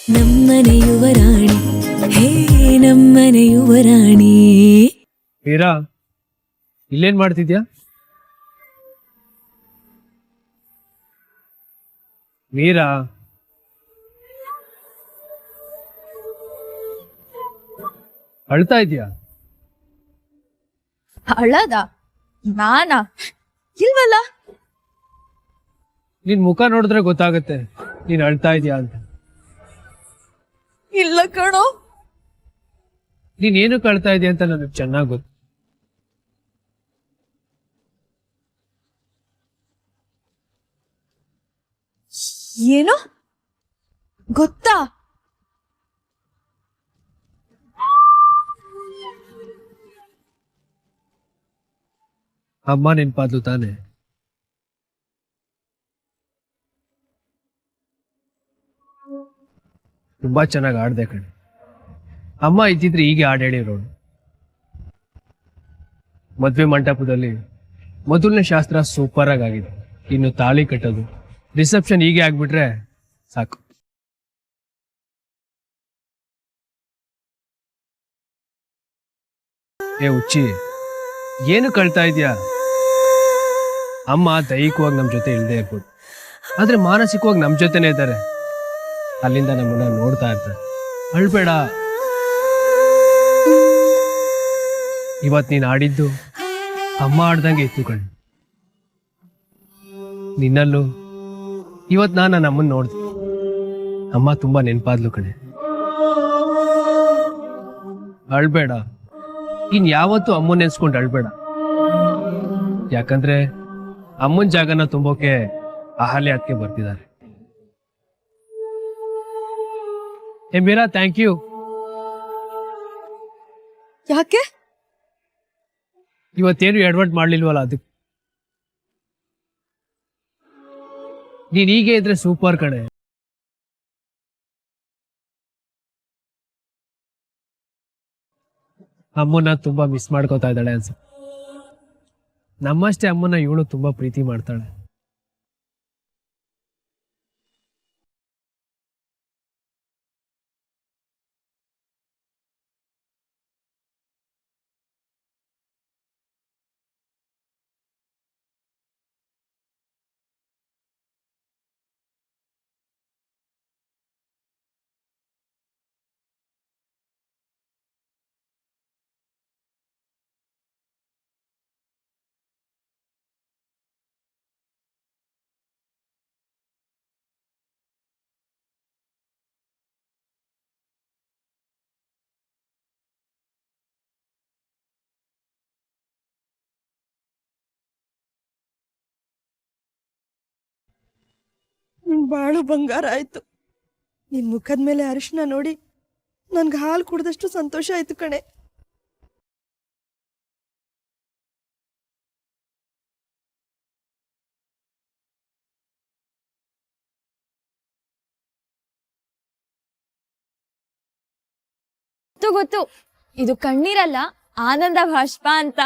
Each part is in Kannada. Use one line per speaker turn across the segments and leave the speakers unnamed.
ನಮ್ಮನೆ ಯುವರಾಣಿ ಹೇ ನಮ್ಮನೆ ಯುವರಾಣಿ.
ಮೀರಾ, ಇಲ್ಲೇನ್ ಮಾಡ್ತಿದ್ಯಾ? ಮೀರಾ, ಅಳ್ತಾ ಇದ್ಯಾ?
ಅಳದ ನಾನಾ? ಇಲ್ವಲ್ಲ.
ನಿನ್ ಮುಖ ನೋಡಿದ್ರೆ ಗೊತ್ತಾಗತ್ತೆ ನೀನ್ ಅಳ್ತಾ ಇದ್ಯಾ ಅಂತ.
ಇಲ್ಲ ಕಣೋ.
ನೀನ್ ಏನಕ್ಕೆ ಅಳ್ತಾ ಇದೀಯ ಅಂತ ನನಗೆ ಚೆನ್ನಾಗ್ ಗೊತ್ತು.
ಏನು ಗೊತ್ತಾ?
ಅಮ್ಮ ನೆನ್ಪಾದ್ಲು ತಾನೆ? ತುಂಬಾ ಚೆನ್ನಾಗಿ ಆಡ್ದೆ ಕಣೆ. ಅಮ್ಮ ಇದ್ದಿದ್ರೆ ಹೀಗೆ ಹಾಡು ಹೇಳಿರೋಳು. ಮದ್ವೆ ಮಂಟಪದಲ್ಲಿ ಮೊದಲನೇ ಶಾಸ್ತ್ರ ಸೂಪರ್ ಆಗಿದೆ. ಇನ್ನು ತಾಳಿ ಕಟ್ಟೋದು, ರಿಸೆಪ್ಷನ್ ಹೀಗೆ ಆಗ್ಬಿಟ್ರೆ ಸಾಕು. ಏ ಹುಚ್ಚಿ, ಏನು ಕಳ್ತಾ ಇದೆಯಾ? ಅಮ್ಮ ದೈಹಿಕವಾಗಿ ನಮ್ಮ ಜೊತೆ ಇಲ್ಲದೆ ಇರ್ಬೋದು, ಆದ್ರೆ ಮಾನಸಿಕವಾಗಿ ನಮ್ಮ ಜೊತೆನೇ ಇದ್ದಾರೆ. ಅಲ್ಲಿಂದ ನಮ್ಮನ್ನ ನೋಡ್ತಾ ಇರ್ತಾರೆ. ಅಳ್ಬೇಡ. ಇವತ್ ನೀನ್ ಆಡಿದ್ದು ಅಮ್ಮ ಆಡ್ದಂಗೆ ಇತ್ತು ಕಣ್. ನಿನ್ನಲ್ಲೂ ಇವತ್ ನಾನು ನನ್ನ ಅಮ್ಮನ್ ನೋಡ್ದೆ. ಅಮ್ಮ ತುಂಬಾ ನೆನ್ಪಾದ್ಲು ಕಣೆ. ಅಳ್ಬೇಡ. ಇನ್ ಯಾವತ್ತೂ ಅಮ್ಮನ್ ನೆನ್ಸ್ಕೊಂಡು ಅಳ್ಬೇಡ. ಯಾಕಂದ್ರೆ ಅಮ್ಮನ್ ಜಾಗನ ತುಂಬೋಕೆ ಅಹಲ್ಯ ಅದಕ್ಕೆ ಬರ್ತಿದ್ದಾರೆ. ಏ ಮೀರಾ, ಥ್ಯಾಂಕ್ ಯು.
ಯಾಕೆ?
ಇವತ್ತೇನು ಎಡವಟ್ ಮಾಡ್ಲಿಲ್ವಲ್ಲ ಅದಕ್ಕೆ. ನೀನ್ ಹೀಗೆ ಇದ್ರೆ ಸೂಪರ್ ಕಣೆ. ಅಮ್ಮನ್ನ ತುಂಬಾ ಮಿಸ್ ಮಾಡ್ಕೋತಾ ಇದ್ದಾಳೆ ಅನ್ಸುತ್ತೆ. ನಮ್ಮಷ್ಟೇ ಅಮ್ಮನ್ನ ಇವಳು ತುಂಬಾ ಪ್ರೀತಿ ಮಾಡ್ತಾಳೆ.
ಬಾಳು ಬಂಗಾರ ಆಯ್ತು. ನಿನ್ ಮುಖದ ಮೇಲೆ ಅರಿಶಿನ ನೋಡಿ ನನ್ಗೆ ಹಾಲು ಕುಡ್ದಷ್ಟು ಸಂತೋಷ ಆಯ್ತು ಕಣೆ.
ಗೊತ್ತು, ಇದು ಕಣ್ಣೀರಲ್ಲ, ಆನಂದ ಭಾಷ್ಪ ಅಂತ.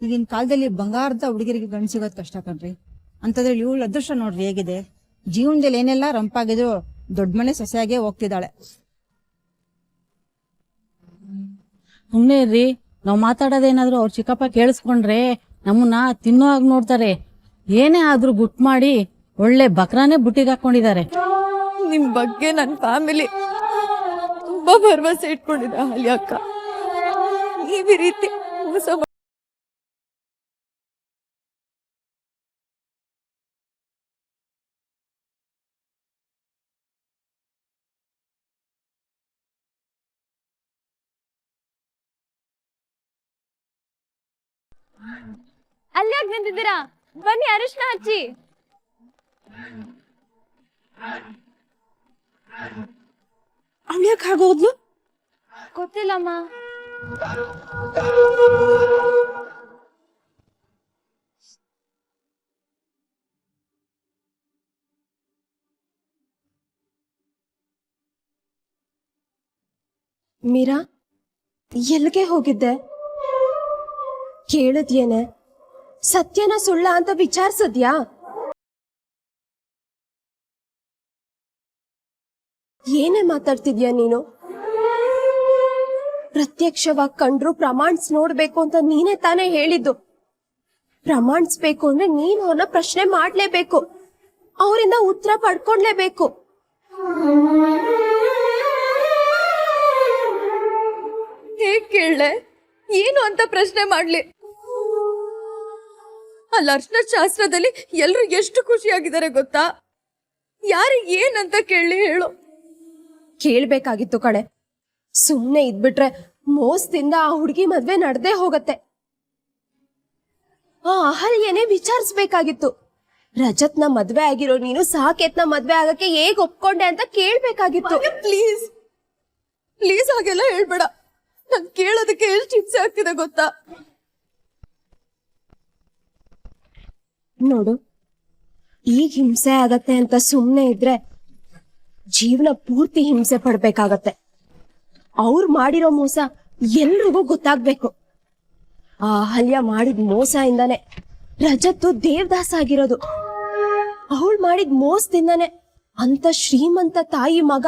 ಈಗಿನ ಕಾಲದಲ್ಲಿ ಬಂಗಾರದ ಹುಡುಗರಿಗೆ ಗಂಡು ಸಿಗೋದು ಕಷ್ಟ ಕಣ್ರಿ. ಅಂತದ್ರಲ್ಲಿ ಇವಳು ಅದೃಷ್ಟ ನೋಡ್ರಿ ಹೇಗಿದೆ. ಜೀವನದಲ್ಲಿ ಏನೆಲ್ಲ ರಂಪಾಗಿದ್ರು ದೊಡ್ಡ ಮನೆ ಸೊಸೆಯಾಗೆ ಹೋಗ್ತಿದ್ದಾಳೆ.
ಸುಮ್ನೆ ಇರ್ರಿ. ನಾವ್ ಮಾತಾಡೋದೇನಾದ್ರು ಅವ್ರ ಚಿಕ್ಕಪ್ಪ ಕೇಳಿಸ್ಕೊಂಡ್ರೆ ನಮ್ಮನ್ನ ತಿನ್ನೋ ಹಾಗೆ ನೋಡ್ತಾರೆ. ಏನೇ ಆದ್ರೂ ಗುಟ್ ಮಾಡಿ ಒಳ್ಳೆ ಬಕ್ರಾನೇ ಬುಟ್ಟಿಗೆ ಹಾಕೊಂಡಿದ್ದಾರೆ.
ನಿಮ್ ಬಗ್ಗೆ ನನ್ನ ಫ್ಯಾಮಿಲಿ ತುಂಬಾ ಭರವಸೆ ಇಟ್ಕೊಂಡಿದ್ದ ಅಹಲ್ಯ ಅಕ್ಕ. ನೀವ್ ಈ ರೀತಿ ಮೋಸ
ಅಲ್ಲಿ ಯಾಕೆ ನಿಂತಿದ್ದೀರಾ? ಬನ್ನಿ, ಅರಿಶಿನ ಹಚ್ಚಿ.
ಅವಳ್ಯಾಕೆ ಹಾಗೋದ್ಲು?
ಗೊತ್ತಿಲ್ಲಮ್ಮ.
ಮೀರಾ, ಎಲ್ಲಿಗೆ ಹೋಗಿದ್ದೆ? ಕೇಳಿದ್ಯೇನೆ? ಸತ್ಯನ ಸುಳ್ಳ ಅಂತ ವಿಚಾರಿಸಿದ್ಯಾ? ಏನೇ ಮಾತಾಡ್ತಿದ್ಯಾ ನೀನು? ಪ್ರತ್ಯಕ್ಷವಾಗಿ ಕಂಡ್ರು ಪ್ರಮಾಣಿಸ್ ನೋಡ್ಬೇಕು ಅಂತ ನೀನೇ ತಾನೇ ಹೇಳಿದ್ದು. ಪ್ರಮಾಣಿಸ್ಬೇಕು ಅಂದ್ರೆ ನೀನು ಅವನ್ನ ಪ್ರಶ್ನೆ ಮಾಡ್ಲೇಬೇಕು, ಅವರಿಂದ ಉತ್ತರ ಪಡ್ಕೊಂಡ್ಲೇಬೇಕು.
ಹೇಗ್ ಕೇಳಲೆ? ಏನು ಅಂತ ಪ್ರಶ್ನೆ ಮಾಡ್ಲಿ? ಅಲ್ಲಿ ಅರ್ಶನ ಶಾಸ್ತ್ರದಲ್ಲಿ ಎಲ್ರು ಎಷ್ಟು ಖುಷಿಯಾಗಿದ್ದಾರೆ ಗೊತ್ತಾ? ಯಾರಿಗೆ ಏನಂತ ಕೇಳಿ ಹೇಳು?
ಕೇಳ್ಬೇಕಾಗಿತ್ತು ಕಣೆ. ಸುಮ್ನೆ ಇದ್ಬಿಟ್ರೆ ಮೋಸದಿಂದ ಆ ಹುಡುಗಿ ಮದ್ವೆ ನಡ್ದೇ ಹೋಗತ್ತೆ. ಆ ಅಹಲ್ಯನೇ ವಿಚಾರಿಸ್ಬೇಕಾಗಿತ್ತು. ರಜತ್ನ ಮದ್ವೆ ಆಗಿರೋ ನೀನು ಸಾಕೇತ್ನ ಮದ್ವೆ ಆಗಕ್ಕೆ ಹೇಗ್ ಒಪ್ಕೊಂಡೆ ಅಂತ ಕೇಳ್ಬೇಕಾಗಿತ್ತು.
ಪ್ಲೀಸ್ ಪ್ಲೀಸ್ ಹಾಗೆಲ್ಲ ಹೇಳ್ಬೇಡ. ನನ್ ಕೇಳೋದಕ್ಕೆ ಎಷ್ಟು ಹಿಂಸೆ ಆಗ್ತಿದೆ ಗೊತ್ತಾ?
ನೋಡು, ಈಗ ಹಿಂಸೆ ಆಗತ್ತೆ ಅಂತ ಸುಮ್ನೆ ಇದ್ರೆ ಜೀವನ ಪೂರ್ತಿ ಹಿಂಸೆ ಪಡ್ಬೇಕಾಗತ್ತೆ. ಅವ್ರು ಮಾಡಿರೋ ಮೋಸ ಎಲ್ರಿಗೂ ಗೊತ್ತಾಗ್ಬೇಕು. ಆ ಅಹಲ್ಯ ಮಾಡಿದ ಮೋಸ ಇಂದಾನೆ ರಜತ್ತು ದೇವದಾಸ ಆಗಿರೋದು. ಅವಳು ಮಾಡಿದ ಮೋಸದಿಂದಾನೆ ಅಂತ ಶ್ರೀಮಂತ ತಾಯಿ ಮಗ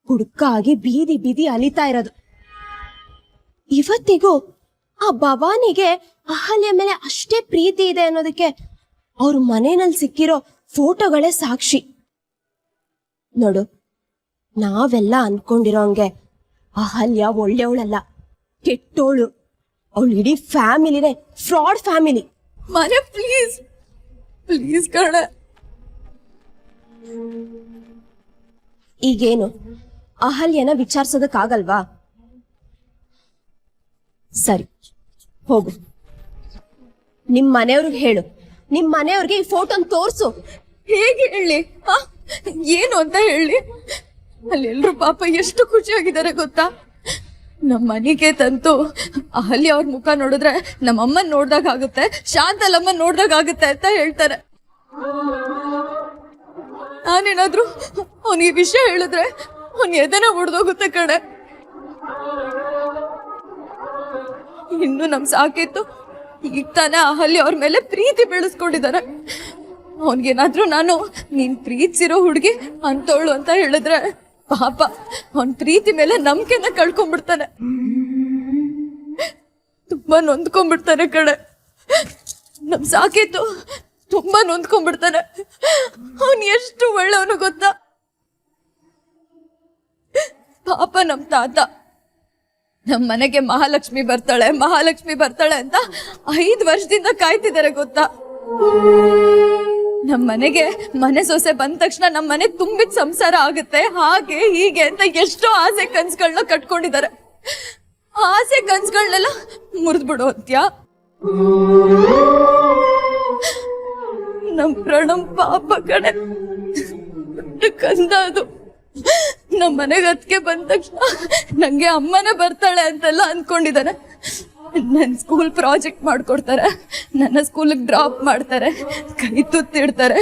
ಹುಡುಕ ಆಗಿ ಬೀದಿ ಬೀದಿ ಅಲಿತಾ ಇರೋದು. ಇವತ್ತಿಗೂ ಆ ಭವಾನಿಗೆ ಅಹಲ್ಯ ಮೇಲೆ ಅಷ್ಟೇ ಪ್ರೀತಿ ಇದೆ ಅನ್ನೋದಕ್ಕೆ ಅವ್ರ ಮನೆಯಲ್ಲಿ ಸಿಕ್ಕಿರೋ ಫೋಟೋಗಳೇ ಸಾಕ್ಷಿ. ನೋಡು, ನಾವೆಲ್ಲ ಅನ್ಕೊಂಡಿರೋಂಗೆ ಅಹಲ್ಯ ಒಳ್ಳೆಯವಳಲ್ಲ, ಕೆಟ್ಟೋಳು. ಅವಳು ಇಡೀ ಫ್ಯಾಮಿಲಿನೇ ಫ್ರಾಡ್ ಫ್ಯಾಮಿಲಿ.
ಮನೆ ಪ್ಲೀಸ್ ಪ್ಲೀಸ್ ಕಣ.
ಈಗೇನು ಅಹಲ್ಯನ ವಿಚಾರಿಸೋದಕ್ಕಾಗಲ್ವಾ? ಸರಿ, ಹೋಗು, ನಿಮ್ ಮನೆಯವ್ರಿಗೆ ಹೇಳು. ನಿಮ್ ಮನೆಯವ್ರಿಗೆ ಈ ಫೋಟೋನ್ ತೋರ್ಸು.
ಹೇಗೆ ಹೇಳಿ? ಏನು ಅಂತ ಹೇಳಿ? ಅಲ್ಲೆಲ್ರು ಪಾಪ ಎಷ್ಟು ಖುಷಿಯಾಗಿದ್ದಾರೆ ಗೊತ್ತಾ? ನಮ್ಮ ಮನೆಗೆ ತಂತು ಅಹಲ್ಯ ಅವ್ರ ಮುಖ ನೋಡಿದ್ರೆ ನಮ್ಮಮ್ಮನ್ ನೋಡ್ದಾಗ ಆಗುತ್ತೆ, ಶಾಂತಲಮ್ಮನ್ ನೋಡ್ದಾಗ ಆಗುತ್ತೆ ಅಂತ ಹೇಳ್ತಾರೆ. ನಾನೇನಾದ್ರೂ ಅವನಿಗೆ ವಿಷಯ ಹೇಳಿದ್ರೆ ಅವನ್ ಎದೆನ ಹೊಡೆದೋಗುತ್ತೆ ಕಡೆ. ಇನ್ನು ನಮ್ ಸಾಕಿತ್ತು ಈಗ ತಾನೇ ಅಹಲ್ಯ ಅವ್ರ ಮೇಲೆ ಪ್ರೀತಿ ಬೆಳೆಸ್ಕೊಂಡಿದ್ದಾರೆ. ಅವನ್ಗೇನಾದ್ರೂ ನಾನು ನೀನ್ ಪ್ರೀತಿಸಿರೋ ಹುಡುಗಿ ಅಂತವಳು ಅಂತ ಹೇಳಿದ್ರೆ ಪಾಪ ಅವನ್ ಪ್ರೀತಿ ಮೇಲೆ ನಂಬಿಕೆನ ಕಳ್ಕೊಂಡ್ಬಿಡ್ತಾನೆ, ತುಂಬಾ ನೊಂದ್ಕೊಂಡ್ಬಿಡ್ತಾನೆ ಕಡೆ. ನಮ್ ಸಾಕಿತ್ತು ತುಂಬಾ ನೊಂದ್ಕೊಂಡ್ಬಿಡ್ತಾನೆ. ಅವನ್ ಎಷ್ಟು ಒಳ್ಳೆಯವನು ಗೊತ್ತಾ? ಪಾಪ ನಮ್ ತಾತ ನಮ್ ಮನೆಗೆ ಮಹಾಲಕ್ಷ್ಮಿ ಬರ್ತಾಳೆ ಮಹಾಲಕ್ಷ್ಮಿ ಬರ್ತಾಳೆ ಅಂತ 5 ವರ್ಷದಿಂದ ಕಾಯ್ತಿದ್ದಾರೆ ಗೊತ್ತಾ? ನಮ್ ಮನೆಗೆ ಮನೆ ಸೊಸೆ ಬಂದ ತಕ್ಷಣ ನಮ್ ಮನೆ ತುಂಬಿದ ಸಂಸಾರ ಆಗುತ್ತೆ, ಹಾಗೆ ಹೀಗೆ ಅಂತ ಎಷ್ಟೋ ಆಸೆ ಕನ್ಸುಗಳನ್ನ ಕಟ್ಕೊಂಡಿದ್ದಾರೆ. ಆಸೆ ಕನ್ಸುಗಳನ್ನೆಲ್ಲ ಮುರಿದ್ಬಿಡು ಅಂತ್ಯಾ? ನಮ್ ಪ್ರಣಮ್ ಪಾಪ ಕಡೆ ಕಂದ ಅದು. ನಮ್ ಮನೆಗೆ ಅದಕ್ಕೆ ಬಂದ ತಕ್ಷಣ ನಂಗೆ ಅಮ್ಮನೇ ಬರ್ತಾಳೆ ಅಂತೆಲ್ಲ ಅನ್ಕೊಂಡಿದ್ದಾನೆ. ನನ್ನ ಸ್ಕೂಲ್ ಪ್ರಾಜೆಕ್ಟ್ ಮಾಡ್ಕೊಡ್ತಾರೆ, ನನ್ನ ಸ್ಕೂಲಿಗೆ ಡ್ರಾಪ್ ಮಾಡ್ತಾರೆ, ಕೈ ತುತ್ತಿಡ್ತಾರೆ,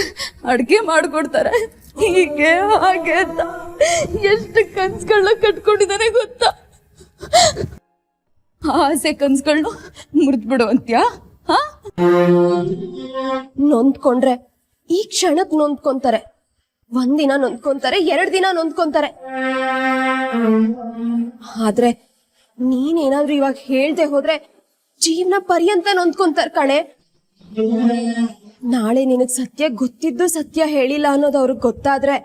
ಅಡ್ಗೆ ಮಾಡ್ಕೊಡ್ತಾರೆ, ಹೀಗೆ ಹಾಗೆ ಅಂತ ಎಷ್ಟು ಕನ್ಸುಗಳನ್ನ ಕಟ್ಕೊಂಡಿದ್ದಾನೆ ಗೊತ್ತಾ? ಆಸೆ ಕನ್ಸುಗಳನ್ನ ಮುರಿದ್ಬಿಡು ಅಂತ್ಯಾ?
ನೊಂದ್ಕೊಂಡ್ರೆ ಈ ಕ್ಷಣಕ್ ನೊಂದ್ಕೊಂತಾರೆ, 1 ದಿನ ನೊಂದ್ಕೊಂತಾರೆ, 2 ದಿನ ನೊಂದ್ಕೊಂತಾರೆ. ಆದ್ರೆ ನೀನೇನಾದ್ರೂ ಇವಾಗ ಹೇಳ್ದೆ ಹೋದ್ರೆ ಜೀವನ ಪರ್ಯಂತ ನೊಂದ್ಕೊಂತಾರ ಕಣೆ. ನಾಳೆ ನಿನಗ್ ಸತ್ಯ ಗೊತ್ತಿದ್ದು ಸತ್ಯ ಹೇಳಿಲ್ಲ ಅನ್ನೋದು ಅವ್ರಿಗೆ ಗೊತ್ತಾದ್ರೆ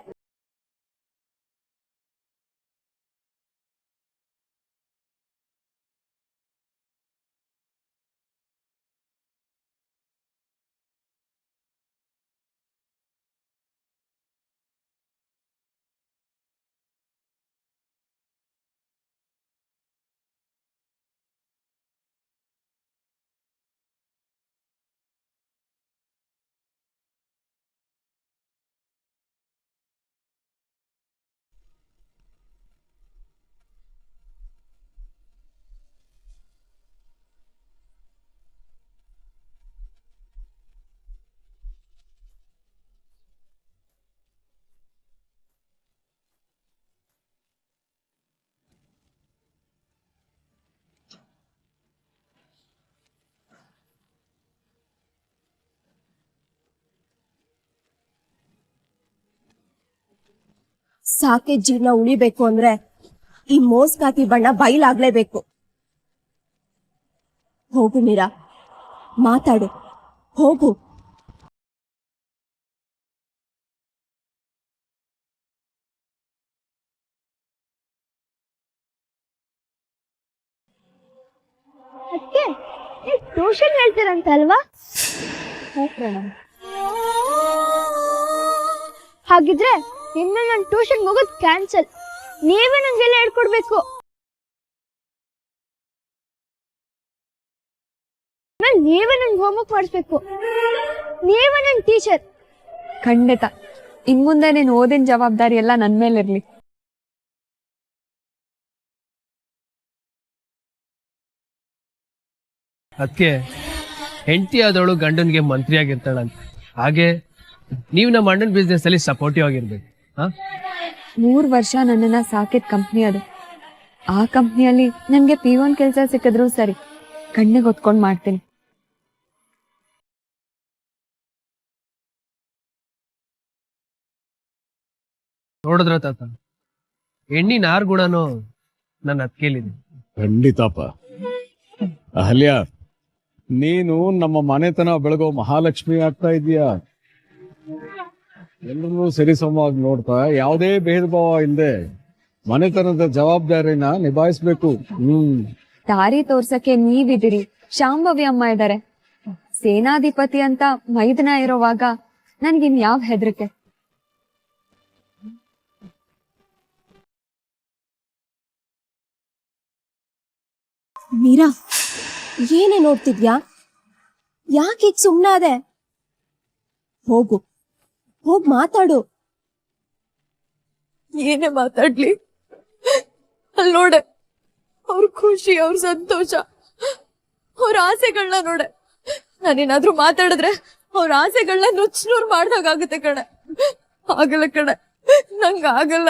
ಸಾಕೆ ಜೀವನ ಉಳಿಬೇಕು ಅಂದ್ರೆ ಈ ಮೋಸ್ಕಾತಿ ಬಣ್ಣ ಬಯಲಾಗ್ಲೇಬೇಕು. ಹೋಗು ಮೀರಾ, ಮಾತಾಡು, ಹೋಗು.
ಟ್ಯೂಷನ್ ಹೇಳ್ತೀರಂತಲ್ವಾ? ಹಾಗಿದ್ರೆ ಇನ್ನು ನಾನು ಟ್ಯೂಷನ್ ಹೋಗೋದು ಕ್ಯಾನ್ಸಲ್. ನೀವೇ ನಂಗೆಲ್ಲ ಹೇಳ್ಕೊಡ್ಬೇಕು. ನೀವೇ ನನ್ಗೆ ಹೋಮ್ವರ್ಕ್ ಮಾಡಿಸ್ಬೇಕು. ನೀವೇ ನನ್ನ ಟೀಚರ್.
ಖಂಡಿತ ಇನ್ಮುಂದೆ ನೀನು ಓದಿನ ಜವಾಬ್ದಾರಿ ಎಲ್ಲ ನನ್ ಮೇಲಿರ್ಲಿ.
ಅದಕ್ಕೆ ಹೆಂಡತಿ ಆದವಳು ಗಂಡನ್ಗೆ ಮಂತ್ರಿ ಆಗಿರ್ತಾಳಂತ. ಹಾಗೆ ನೀವು ನಮ್ಮ ಅಣ್ಣನ ಬಿಸ್ನೆಸ್ ಅಲ್ಲಿ ಸಪೋರ್ಟಿವ್ ಆಗಿರ್ಬೇಕು.
3 ವರ್ಷ ನನ್ನನ್ನ ಸಾಕಿದ ಕಂಪ್ನಿ ಅದು. ಆ ಕಂಪ್ನಿಯಲ್ಲಿ ನನ್ಗೆ P1 ಕೆಲಸ ಸಿಕ್ಕಿದ್ರು ಸರಿ, ಕಣ್ಣಿಗೆ ಹೊತ್ಕೊಂಡ್ ಮಾಡ್ತೀನಿ.
ನೋಡಿದ್ರ ತಾತ, ಹೆಣ್ಣಿನ 6 ಗುಣನೂ ನನ್ನ ಅತ್ತಿಗೆಲಿದೆ.
ಖಂಡಿತಪ್ಪ. ಅಹಲ್ಯ, ನೀನು ನಮ್ಮ ಮನೆತನ ಬೆಳಗೋ ಮಹಾಲಕ್ಷ್ಮಿ ಆಗ್ತಾ ಇದೀಯಾ. ಎಲ್ಲರೂ ಸರಿಸಮವಾಗಿ ನೋಡ್ತಾ ಯಾವುದೇ ಭೇದ ಭಾವ ಇಲ್ಲದೆ ಮನೆತನದ ಜವಾಬ್ದಾರಿನ ನಿಭಾಯಿಸ್ಬೇಕು.
ದಾರಿ ತೋರ್ಸಕ್ಕೆ ನೀವಿದಿರಿ, ಶಾಂಭವಿ ಅಮ್ಮ ಇದ್ದಾರೆ. ಸೇನಾಧಿಪತಿ ಅಂತ ಮೈದನ ಇರೋವಾಗ ನನ್ಗಿನ್ ಯಾವ ಹೆದರಿಕೆ?
ಮೀರಾ, ಏನೇ ನೋಡ್ತಿದ್ಯಾ? ಯಾಕೆ ಈಗ ಸುಮ್ಮನಾದೆ? ಹೋಗು, ಹೋಗ್ ಮಾತಾಡು.
ಏನೇ ಮಾತಾಡ್ಲಿ, ಅಲ್ಲಿ ನೋಡೆ ಅವ್ರ ಖುಷಿ, ಅವ್ರ ಸಂತೋಷ, ಅವ್ರ ಆಸೆಗಳನ್ನ ನೋಡೆ. ನಾನೇನಾದ್ರೂ ಮಾತಾಡಿದ್ರೆ ಅವ್ರ ಆಸೆಗಳನ್ನ ನುಚ್ಚನೂರ್ ಮಾಡ್ದಾಗುತ್ತೆ ಕಣೆ. ಆಗಲ್ಲ ಕಣೆ, ನಂಗ ಆಗಲ್ಲ.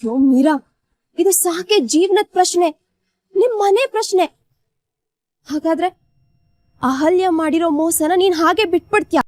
ಯೋ ಮೀರಾ, ಇದು ಸಾಕೆ ಜೀವನದ ಪ್ರಶ್ನೆ, ನಿಮ್ ಮನೆ ಪ್ರಶ್ನೆ. ಹಾಗಾದ್ರೆ ಅಹಲ್ಯ ಮಾಡಿರೋ ಮೋಸನ ನೀನ್ ಹಾಗೆ ಬಿಟ್ಬಿಡ್ತ್ಯಾ?